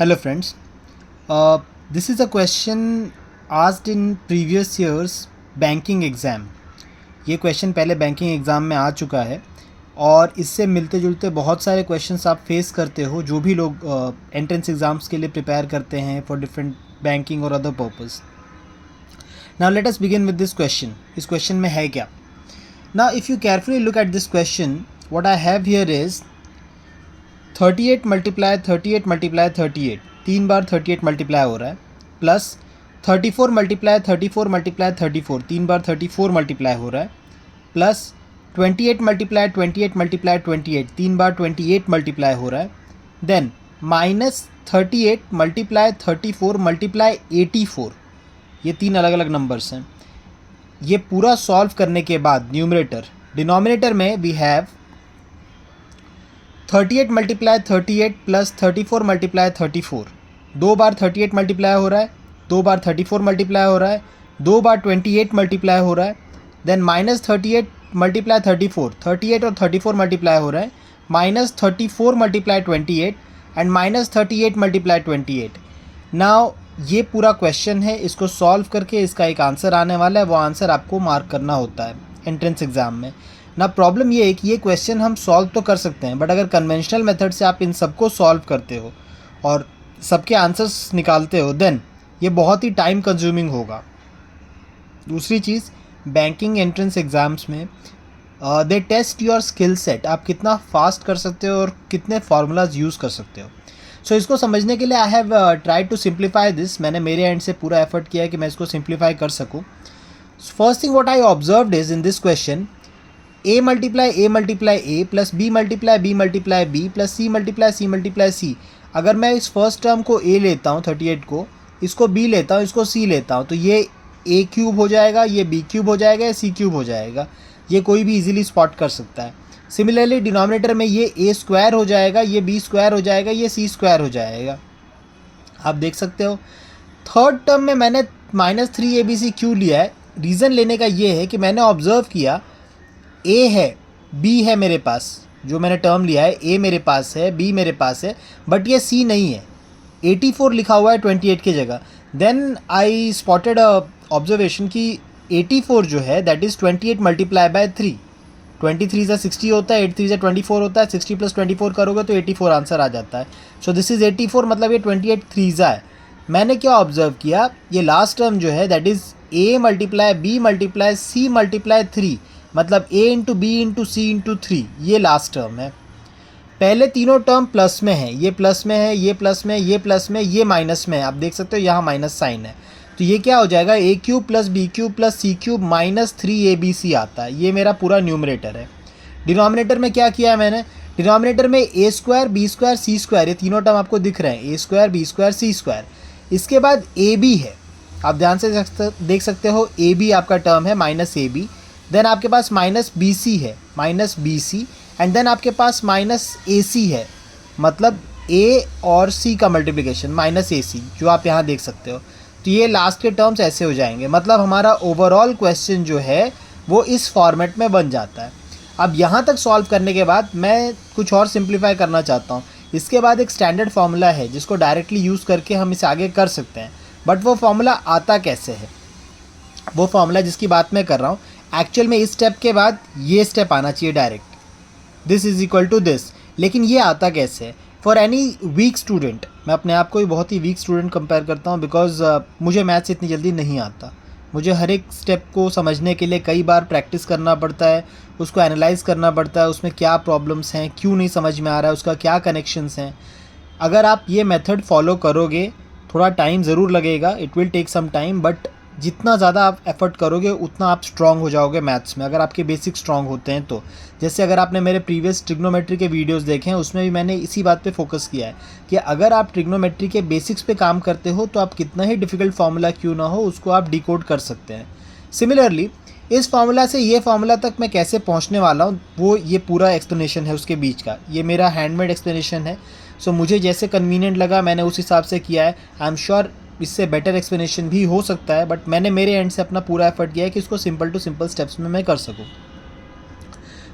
Hello friends. This is a question asked in previous years banking exam. ये question पहले banking exam में आ चुका है और इससे मिलते जुलते बहुत सारे क्वेश्चंस आप फेस करते हो जो भी लोग एंट्रेंस एग्ज़ाम्स के लिए प्रिपेयर करते हैं फॉर डिफरेंट बैंकिंग और other purpose. Now let us begin with this question. इस क्वेश्चन में है क्या? Now if you carefully look at this question, what I have here is 38 multiply 38 तीन बार 38 मल्टीप्लाई हो रहा है, प्लस 34 मल्टीप्लाई 34 तीन बार 34 मल्टीप्लाई हो रहा है, प्लस 28 मल्टीप्लाई 28 तीन बार 28 मल्टीप्लाई हो रहा है, देन माइनस 38 मल्टीप्लाई 34 मल्टीप्लाई 84. ये तीन अलग अलग नंबर्स हैं. ये पूरा सॉल्व करने के बाद न्यूमरेटर डिनोमिनेटर में we have 38 multiply 38 plus 34 multiply 34. दो बार 38 मल्टीप्लाई हो रहा है, दो बार 34 मल्टीप्लाई हो रहा है, दो बार 28 मल्टीप्लाई हो रहा है, देन माइनस 38 मल्टीप्लाई 34 38 और 34 मल्टीप्लाई हो रहा है, minus 34 multiply 28 and minus 38 multiply 28. Now ये पूरा क्वेश्चन है, इसको सॉल्व करके इसका एक आंसर आने वाला है. वो आंसर आपको मार्क करना होता है एंट्रेंस एग्ज़ाम में. ना प्रॉब्लम ये है कि ये क्वेश्चन हम सॉल्व तो कर सकते हैं, बट अगर कन्वेंशनल मेथड से आप इन सबको सॉल्व करते हो और सबके आंसर्स निकालते हो, देन ये बहुत ही टाइम कंज्यूमिंग होगा. दूसरी चीज़, बैंकिंग एंट्रेंस एग्ज़ाम्स में दे टेस्ट योर स्किल सेट. आप कितना फास्ट कर सकते हो और कितने फार्मूलाज यूज़ कर सकते हो. सो इसको समझने के लिए I have try to simplify this. मैंने मेरे एंड से पूरा एफर्ट किया है कि मैं इसको सिंप्लीफाई कर सकूँ. First thing what I observed is in this question, a multiply a plus b multiply b plus c multiply c. अगर मैं इस फर्स्ट टर्म को a लेता हूँ 38 को, इसको b लेता हूँ, इसको c लेता हूँ, तो ये a क्यूब हो जाएगा, ये b क्यूब हो जाएगा, ये c क्यूब हो जाएगा. ये कोई भी इजीली स्पॉट कर सकता है. सिमिलरली डिनोमिनेटर में ये a स्क्वायर हो जाएगा, ये b स्क्वायर हो जाएगा, ये c स्क्वायर हो जाएगा. आप देख सकते हो. थर्ड टर्म में मैंने माइनस 3abc क्यों लिया है? रीज़न लेने का ये है कि मैंने ऑब्ज़र्व किया a है, b है मेरे पास, जो मैंने टर्म लिया है a मेरे पास है, b मेरे पास है, बट ये c नहीं है. 84 लिखा हुआ है 28 की जगह. Then I spotted a observation कि 84 जो है दैट इज़ 28 मल्टीप्लाई बाय 3. 23 से 60 होता है, 83 से 24 होता है, 60 प्लस 24 करोगे तो 84 आंसर आ जाता है. सो दिस इज़ 84, मतलब ये 28 3 है. मैंने क्या ऑब्जर्व किया, ये लास्ट टर्म जो है that is a multiply b multiply c multiply 3, मतलब a into B into C into 3. ये लास्ट टर्म है. पहले तीनों टर्म प्लस में है, ये प्लस में है, ये प्लस में, ये प्लस में, ये माइनस में है. आप देख सकते हो यहाँ माइनस साइन है. तो ये क्या हो जाएगा, a cube plus B cube plus C cube minus 3abc आता है. ये मेरा पूरा न्यूमरेटर है. डिनोमिनेटर में क्या किया है मैंने, डिनोमिनेटर में a square B square C square, ये तीनों टर्म आपको दिख रहे हैं, a square B square C square. इसके बाद ab है, आप ध्यान से देख सकते हो, ab आपका टर्म है माइनस ab. देन आपके पास माइनस बी सी है, minus B C, and then आपके पास माइनस ए सी है, मतलब ए और सी का मल्टीप्लिकेशन माइनस ए सी, जो आप यहाँ देख सकते हो. तो ये लास्ट के टर्म्स ऐसे हो जाएंगे. मतलब हमारा ओवरऑल क्वेश्चन जो है वो इस फॉर्मेट में बन जाता है. अब यहाँ तक सॉल्व करने के बाद मैं कुछ और सिंप्लीफाई करना चाहता हूँ. इसके बाद एक स्टैंडर्ड फार्मूला है जिसको डायरेक्टली यूज़ करके हम इसे आगे कर सकते हैं. बट वो फार्मूला आता कैसे है, वो फार्मूला जिसकी बात मैं कर रहा हूँ, एक्चुअल में इस स्टेप के बाद ये स्टेप आना चाहिए direct, this is equal to this. लेकिन ये आता कैसे है? फॉर एनी वीक स्टूडेंट, मैं अपने आप को ही बहुत ही वीक स्टूडेंट कंपेयर करता हूँ, बिकॉज मुझे मैथ्स इतनी जल्दी नहीं आता. मुझे हर एक स्टेप को समझने के लिए कई बार प्रैक्टिस करना पड़ता है, उसको एनालाइज करना पड़ता है, उसमें क्या प्रॉब्लम्स हैं, क्यों नहीं समझ में आ रहा है, उसका क्या कनेक्शंस हैं. अगर आप ये मेथड फॉलो करोगे, थोड़ा टाइम ज़रूर लगेगा, it will take some time, but जितना ज़्यादा आप एफर्ट करोगे उतना आप स्ट्रांग हो जाओगे मैथ्स में, अगर आपके बेसिक स्ट्रांग होते हैं तो. जैसे अगर आपने मेरे प्रीवियस ट्रिग्नोमेट्री के वीडियोस देखे हैं, उसमें भी मैंने इसी बात पे फोकस किया है कि अगर आप ट्रिग्नोमेट्री के बेसिक्स पे काम करते हो तो आप कितना ही डिफ़िकल्ट फार्मूला क्यों ना हो, उसको आप डिकोड कर सकते हैं. सिमिलरली इस फार्मूला से ये फार्मूला तक मैं कैसे पहुँचने वाला हूँ, वो ये पूरा एक्सप्लेनेशन है उसके बीच का. ये मेरा हैंडमेड एक्सप्लेनेशन है. सो मुझे जैसे कन्वीनियंट लगा मैंने उस हिसाब से किया है. आई एम श्योर इससे बेटर एक्सप्लेनेशन भी हो सकता है, बट मैंने मेरे एंड से अपना पूरा एफर्ट किया है कि इसको सिंपल टू सिंपल स्टेप्स में मैं कर सकूँ.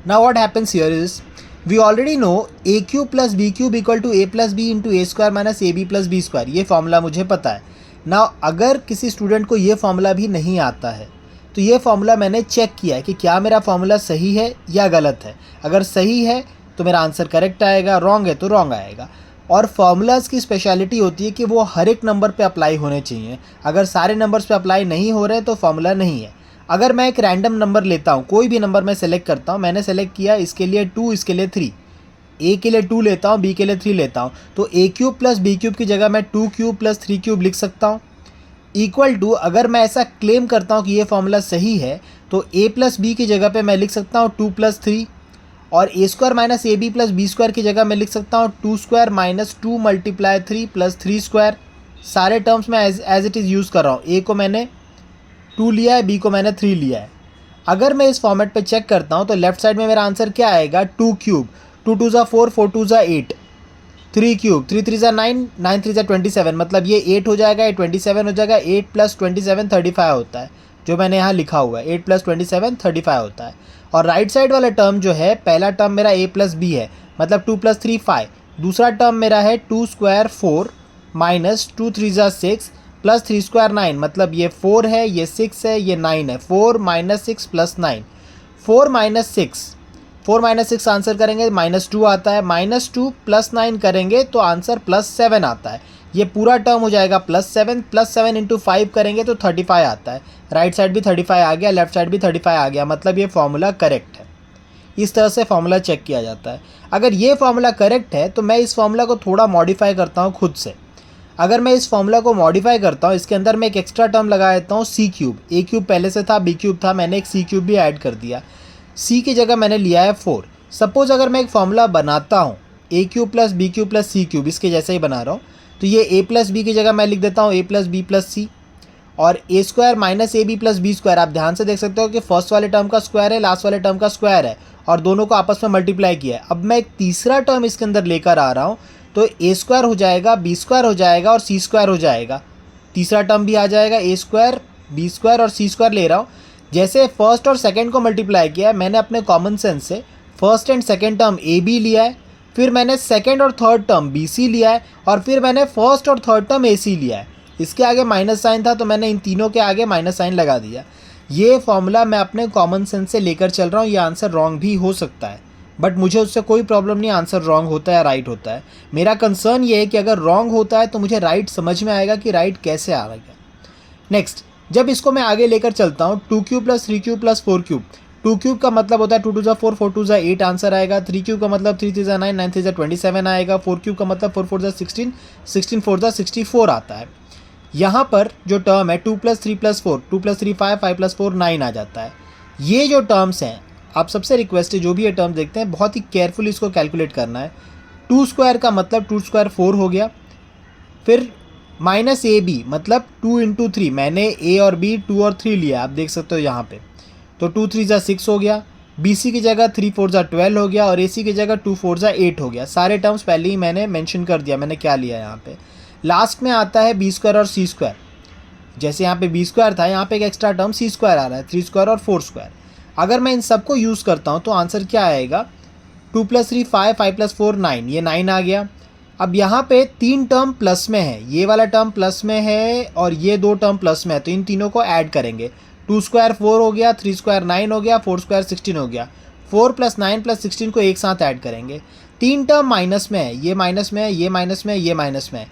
Now what happens here is, we already know A cube plus B cube equal to A plus B into A square minus A B plus B square, ये formula मुझे पता है ना। अगर किसी स्टूडेंट को ये फॉर्मूला भी नहीं आता है तो ये फॉर्मूला मैंने चेक किया है कि क्या मेरा फॉर्मूला सही है या गलत है। अगर सही है तो मेरा आंसर करेक्ट आएगा, रॉन्ग है तो रॉन्ग आएगा। और फार्मूलाज़ की स्पेशलिटी होती है कि वो हर एक नंबर पे अप्लाई होने चाहिए। अगर सारे नंबर्स पे अप्लाई नहीं हो रहे तो फार्मूला नहीं है। अगर मैं एक रैंडम नंबर लेता हूँ, कोई भी नंबर मैं सेलेक्ट करता हूँ, मैंने सेलेक्ट किया इसके लिए 2, इसके लिए 3, ए के लिए 2 लेता हूँ, बी के लिए 3 लेता हूँ, तो ए क्यूब प्लस बी क्यूब की जगह मैं 2 क्यूब प्लस 3 क्यूब लिख सकता हूँ। इक्वल टू, अगर मैं ऐसा क्लेम करता हूँ कि ये फॉर्मूला सही है तो ए प्लस बी की जगह पे मैं लिख सकता हूँ 2 प्लस 3, और A square minus A B plus B square की जगह मैं लिख सकता हूँ 2 square minus 2 multiply 3 plus 3 square. सारे टर्म्स में एज इट इज़ यूज़ कर रहा हूँ। ए को मैंने 2 लिया है, बी को मैंने 3 लिया है। अगर मैं इस फॉर्मेट पे चेक करता हूँ तो लेफ्ट साइड में मेरा आंसर क्या आएगा, 2 क्यूब, 2 2 ज़ा 4, 4 2 ज़ा 8, 3 क्यूब, 3 3 ज़ा 9, 9 3 ज़ा 27, मतलब ये 8 हो जाएगा, ये 27 हो जाएगा। 8 प्लस 27 35 होता है, जो मैंने यहाँ लिखा हुआ है 8 प्लस 27 35 होता है। और राइट साइड वाला टर्म जो है, पहला टर्म मेरा a प्लस बी है, मतलब 2 प्लस 3 5। दूसरा टर्म मेरा है 2 स्क्वायर 4 माइनस 2 3 ज़ा 6 प्लस 3 स्क्वायर 9, मतलब ये 4 है, ये 6 है, ये 9 है। 4 माइनस 6 प्लस 9, 4 माइनस 6 आंसर करेंगे -2 आता है, -2 प्लस 9 करेंगे तो आंसर +7 आता है। ये पूरा टर्म हो जाएगा +7 इंटू 5 करेंगे तो 35 आता है। राइट साइड भी 35 आ गया, लेफ्ट साइड भी 35 आ गया, मतलब ये फॉर्मूला करेक्ट है। इस तरह से फॉर्मूला चेक किया जाता है। अगर ये फॉर्मूला करेक्ट है तो मैं इस फॉर्मूला को थोड़ा मॉडिफाई करता हूँ खुद से। अगर मैं इस फॉर्मूला को मॉडिफाई करता हूँ, इसके अंदर मैं एक एक्स्ट्रा टर्म लगा देता हूँ सी क्यूब। ए क्यूब पहले से था, बी क्यूब था, मैंने एक सी क्यूब भी ऐड कर दिया। सी की जगह मैंने लिया है 4। सपोज अगर मैं एक फॉर्मूला बनाता हूँ A cube plus B cube plus C cube, इसके जैसे ही बना रहा हूँ, तो ये ए प्लस बी की जगह मैं लिख देता हूँ A plus B plus C, और A square minus A B plus B square. आप ध्यान से देख सकते हो कि फर्स्ट वाले टर्म का स्क्वायर है, लास्ट वाले टर्म का स्क्वायर है, और दोनों को आपस में मल्टीप्लाई किया है। अब मैं एक तीसरा टर्म इसके अंदर लेकर आ रहा हूँ, तो ए स्क्वायर हो जाएगा, बी स्क्वायर हो जाएगा और सी स्क्वायर हो जाएगा। तीसरा टर्म भी आ जाएगा, ए स्क्वायर, बी स्क्वायर और सी स्क्वायर ले रहा हूँ। जैसे फर्स्ट और सेकंड को मल्टीप्लाई किया है, मैंने अपने कॉमन सेंस से first and second term A B लिया है, फिर मैंने सेकंड और थर्ड टर्म बी सी लिया है, और फिर मैंने फर्स्ट और थर्ड टर्म ए सी लिया है। इसके आगे माइनस साइन था तो मैंने इन तीनों के आगे माइनस साइन लगा दिया। ये फॉर्मूला मैं अपने कॉमन सेंस से लेकर चल रहा हूँ। ये आंसर रॉन्ग भी हो सकता है, बट मुझे उससे कोई प्रॉब्लम नहीं, आंसर रॉन्ग होता है या राइट होता है। मेरा कंसर्न ये है कि अगर रॉन्ग होता है तो मुझे राइट समझ में आएगा कि राइट कैसे आ रहा है। नेक्स्ट, जब इसको मैं आगे लेकर चलता हूँ, 2 cube plus 3 cube plus 4 cube. 2 cube का मतलब होता है 2 2 ज़ा 4, 4 2 ज़ा 8 आंसर आएगा। 3 क्यूब का मतलब 3 3 ज़ा 9, 9 3 ज़ा 27 आएगा। 4 क्यूब का मतलब 4 4 ज़ा 16, 16 4 ज़ा 64 आता है। यहाँ पर जो टर्म है 2 प्लस 3 प्लस 4, 2 प्लस 3 5, 5 प्लस 4 9 आ जाता है। ये जो टर्म्स हैं, आप सबसे रिक्वेस्ट है जो भी ये टर्म देखते हैं बहुत ही केयरफुली इसको कैलकुलेट करना है। 2 स्क्वायर का मतलब 2 स्क्वायर 4 हो गया, फिर माइनस ए बी मतलब 2 इंटू 3, मैंने ए और बी 2 और 3 लिया, आप देख सकते हो यहाँ पे, तो 2 3 ज़ा 6 हो गया। बी सी की जगह 3 4 ज़ा 12 हो गया, और ए सी की जगह 2 4 ज़ा 8 हो गया। सारे टर्म्स पहले ही मैंने मेंशन कर दिया मैंने क्या लिया यहाँ पे। लास्ट में आता है बी स्क्वायर और सी स्क्वायर। जैसे यहाँ पे बी स्क्वायर था, यहाँ पे एक एक्स्ट्रा टर्म सी स्क्वायर आ रहा है, 3 स्क्वायर और 4 स्क्वायर। अगर मैं इन सबको यूज़ करता हूँ तो आंसर क्या आएगा, 2 प्लस 3 5, 5 प्लस 4 9, ये 9 आ गया। अब यहाँ पे 3 टर्म प्लस में है, ये वाला टर्म प्लस में है और ये 2 टर्म प्लस में है, तो इन तीनों को ऐड करेंगे। 2 स्क्वायर 4 हो गया, 3 स्क्वायर 9 हो गया, 4 स्क्वायर 16 हो गया। 4 प्लस 9 प्लस 16 को एक साथ ऐड करेंगे। 3 टर्म माइनस में है, ये माइनस में है, ये माइनस में है, ये माइनस में है।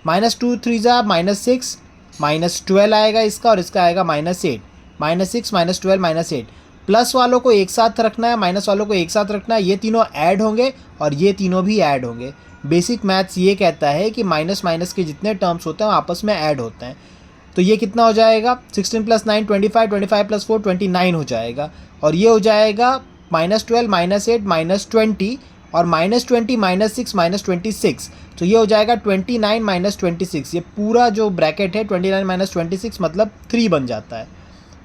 -2 3 ज़ा -6, -12 आएगा इसका, और इसका आएगा -8, -6 -12 -8। प्लस वालों को एक साथ रखना है, माइनस वालों को एक साथ रखना है, ये तीनों ऐड होंगे और ये तीनों भी ऐड होंगे। बेसिक मैथ्स ये कहता है कि माइनस माइनस के जितने टर्म्स होते हैं वो आपस में ऐड होते हैं। तो ये कितना हो जाएगा, 16 प्लस 9 25, 25 प्लस 4 29 हो जाएगा, और ये हो जाएगा -12 -8 -20, और -20 -6 -26, तो ये हो जाएगा 29 -26। ये पूरा जो ब्रैकेट है 29 -26 मतलब 3 बन जाता है।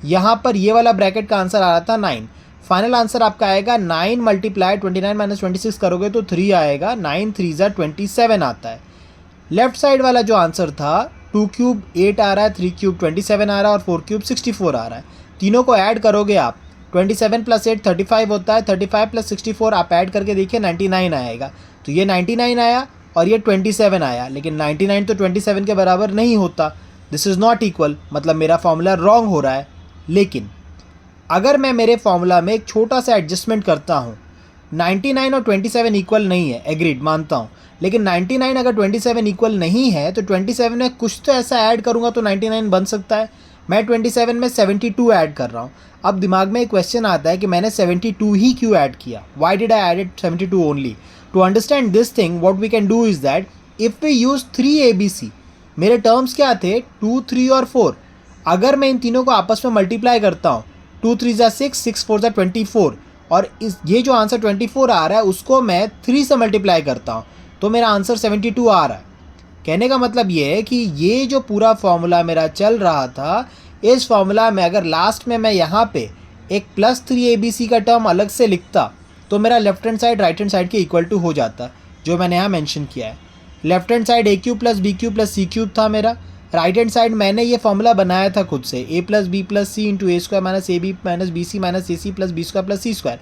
यहाँ पर ये वाला ब्रैकेट का आंसर आ रहा था 9। फाइनल आंसर आपका आएगा 9 मल्टीप्लाई 29 -26 करोगे तो 3 आएगा, 9 3 ज़ा 27 आता है। लेफ्ट साइड वाला जो आंसर था 2 क्यूब 8 आ रहा है, 3 क्यूब 27 आ रहा है और 4 क्यूब 64 आ रहा है। तीनों को ऐड करोगे आप 27 प्लस 8 35 होता है, 35 प्लस 64 आप ऐड करके देखिए 99 आएगा। तो ये 99 आया और ये 27 आया, लेकिन 99 तो 27 के बराबर नहीं होता, दिस इज़ नॉट इक्वल, मतलब मेरा फॉर्मूला रॉन्ग हो रहा है। लेकिन अगर मैं मेरे फॉर्मूला में एक छोटा सा एडजस्टमेंट करता हूँ, 99 और 27 इक्वल नहीं है, एग्रीड मानता हूँ, लेकिन 99 अगर 27 इक्वल नहीं है तो 27 में कुछ तो ऐसा ऐड करूँगा तो 99 बन सकता है। मैं 27 में 72 ऐड कर रहा हूँ। अब दिमाग में एक क्वेश्चन आता है कि मैंने 72 ही क्यों ऐड किया, why did I added 72 only. To understand this thing what we can do is that if we use 3 ABC, मेरे टर्म्स क्या थे 2, 3 और 4, अगर मैं इन तीनों को आपस में मल्टीप्लाई करता हूँ, 2 3 ज़ा 6, 6 4 ज़ा 24, और इस ये जो आंसर 24 आ रहा है उसको मैं 3 से मल्टीप्लाई करता हूँ तो मेरा आंसर 72 आ रहा है। कहने का मतलब ये है कि ये जो पूरा फॉर्मूला मेरा चल रहा था, इस फॉर्मूला में अगर लास्ट में मैं यहाँ पे एक प्लस 3 ABC का टर्म अलग से लिखता तो मेरा left hand side right hand side के इक्वल टू हो जाता, जो मैंने यहाँ मेंशन किया है। Left hand side A cube plus B cube plus C cube था मेरा, राइट हैंड साइड मैंने ये फॉर्मूला बनाया था खुद से, A plus B plus C into A square minus A B minus B C minus A C plus B square plus C square.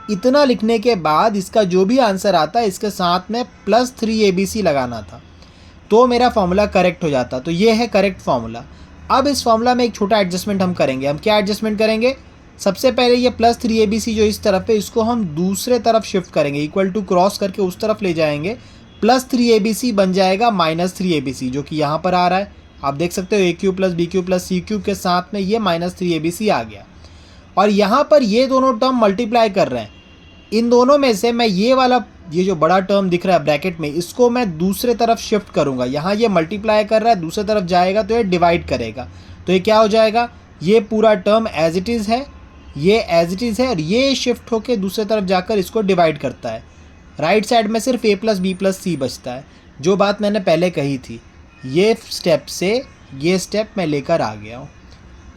इतना लिखने के बाद इसका जो भी आंसर आता है इसके साथ में प्लस 3 ABC लगाना था तो मेरा फॉर्मूला करेक्ट हो जाता। तो ये है करेक्ट फॉर्मूला। अब इस फॉर्मूला में एक छोटा एडजस्टमेंट हम करेंगे। हम क्या एडजस्टमेंट करेंगे, सबसे पहले ये प्लस 3 ABC जो इस तरफ है इसको हम दूसरे तरफ शिफ्ट करेंगे, इक्वल टू क्रॉस करके उस तरफ ले जाएंगे, प्लस 3 ABC बन जाएगा माइनस 3 ABC, जो कि यहाँ पर आ रहा है। आप देख सकते हो A cube plus B cube plus C cube के साथ में ये माइनस 3 ABC आ गया। और यहाँ पर ये दोनों टर्म मल्टीप्लाई कर रहे हैं, इन दोनों में से मैं ये वाला ये जो बड़ा टर्म दिख रहा है ब्रैकेट में, इसको मैं दूसरे तरफ शिफ्ट करूँगा। यहाँ ये मल्टीप्लाई कर रहा है, दूसरे तरफ जाएगा तो ये डिवाइड करेगा, तो ये क्या हो जाएगा, ये पूरा टर्म एज इट इज़ है, ये एज इट इज़ है, और ये शिफ्ट होकर दूसरे तरफ जाकर इसको डिवाइड करता है। राइट साइड में सिर्फ ए प्लस बी प्लस सी बचता है, जो बात मैंने पहले कही थी। ये स्टेप से ये स्टेप मैं लेकर आ गया हूँ।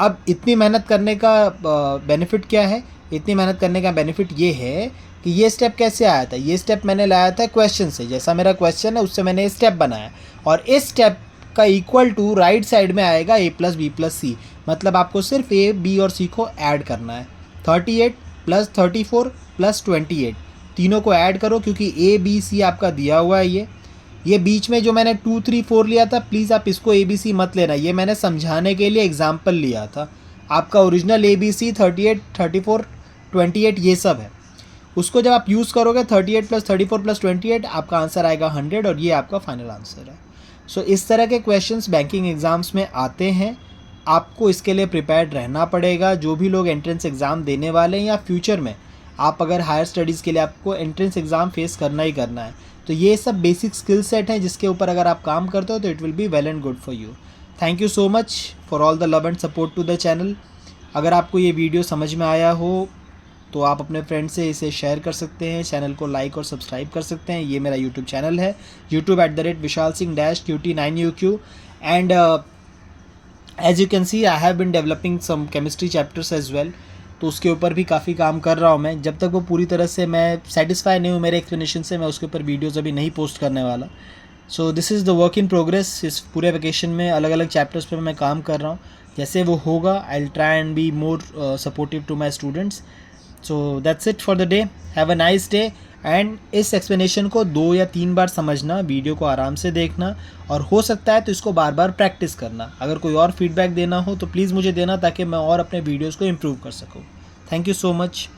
अब इतनी मेहनत करने का बेनिफिट क्या है, इतनी मेहनत करने का बेनिफिट ये है कि ये स्टेप कैसे आया था, ये स्टेप मैंने लाया था क्वेश्चन से, जैसा मेरा क्वेश्चन है उससे मैंने स्टेप बनाया, और इस स्टेप का इक्वल टू राइट साइड में आएगा ए प्लस बी प्लस सी, मतलब आपको सिर्फ ए बी और सी को ऐड करना है। 38 प्लस 34 प्लस 28 तीनों को ऐड करो, क्योंकि ए बी सी आपका दिया हुआ है। ये बीच में जो मैंने 2 3 4 लिया था, प्लीज़ आप इसको ए बी सी मत लेना, ये मैंने समझाने के लिए एग्जाम्पल लिया था। आपका ओरिजिनल ए बी सी 38 34 28 ये सब है, उसको जब आप यूज़ करोगे 38 प्लस 34 प्लस 28 आपका आंसर आएगा 100, और ये आपका फाइनल आंसर है। सो इस तरह के क्वेश्चंस बैंकिंग एग्ज़ाम्स में आते हैं, आपको इसके लिए प्रिपेयर्ड रहना पड़ेगा। जो भी लोग एंट्रेंस एग्ज़ाम देने वाले हैं या फ्यूचर में आप अगर हायर स्टडीज़ के लिए आपको एंट्रेंस एग्ज़ाम फेस करना ही करना है, तो ये सब बेसिक स्किल सेट हैं जिसके ऊपर अगर आप काम करते हो तो it will be well and good for you. Thank you so much for all the love and support to the channel. अगर आपको ये वीडियो समझ में आया हो तो आप अपने फ्रेंड से इसे शेयर कर सकते हैं, चैनल को लाइक और सब्सक्राइब कर सकते हैं। ये मेरा यूट्यूब चैनल है, youtube@vishal-singh-QT9UQ, and as you can see I have been developing some chemistry chapters as well, तो उसके ऊपर भी काफ़ी काम कर रहा हूँ मैं। जब तक वो पूरी तरह से मैं सेटिस्फाई नहीं हूँ मेरे एक्सप्लेनेशन से, मैं उसके ऊपर वीडियोज़ अभी नहीं पोस्ट करने वाला। So this is the work in progress. इस पूरे वेकेशन में अलग अलग चैप्टर्स पर मैं काम कर रहा हूँ, जैसे वो होगा I will try and be more supportive to my students. So that's it for the day, have a nice day. And इस एक्सप्लेनेशन को 2 या 3 बार समझना, वीडियो को आराम से देखना, और हो सकता है तो इसको बार बार प्रैक्टिस करना। अगर कोई और फीडबैक देना हो तो प्लीज़ मुझे देना, ताकि मैं और अपने वीडियोज़ को इम्प्रूव कर सकूँ। Thank you so much.